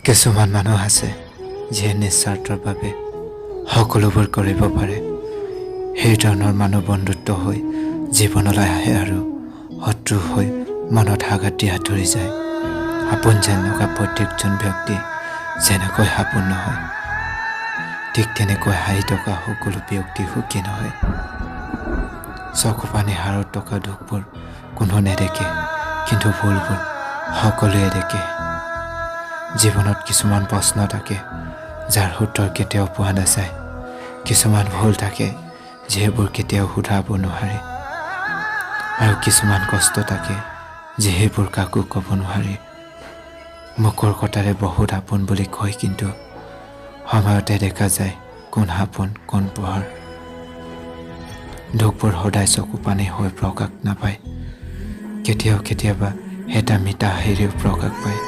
কিছুমান মানুহ আছে যিয়ে নিস্বাৰ্থৰ বাবে সকলোবোৰ কৰিব পাৰে। সেই ধৰণৰ মানুহ বন্ধুত্ব হৈ জীৱনলৈ আহে আৰু শত্ৰু হৈ মনত আঘাত দিয়া ধৰি যায়। আপোন যেন লগা প্ৰত্যেকজন ব্যক্তি যেনেকৈ আপোন নহয়, ঠিক তেনেকৈ হাঁহি থকা সকলো ব্যক্তি সুখী নহয়। চকু পানী হাৰত থকা দুখবোৰ কোনো নেদেখে, কিন্তু ভুলবোৰ সকলোৱে দেখে। জীৱনত কিছুমান প্ৰশ্ন থাকে যাৰ উত্তৰ কেতিয়াও পোৱা নাযায়। কিছুমান ভুল থাকে যিবোৰ কেতিয়াও শুধৰাব নোৱাৰে, আৰু কিছুমান কষ্ট থাকে যিবোৰ কাকো ক'ব নোৱাৰে। মুখৰ কথাৰে বহুত আপোন বুলি কয়, কিন্তু সময়তে দেখা যায় কোন আপোন কোন পৰ। দুখবোৰ সদায় চকু পানী হৈ প্ৰকাশ নাপায়, কেতিয়াবা এটা মিঠা হাঁহিৰেও প্ৰকাশ পায়।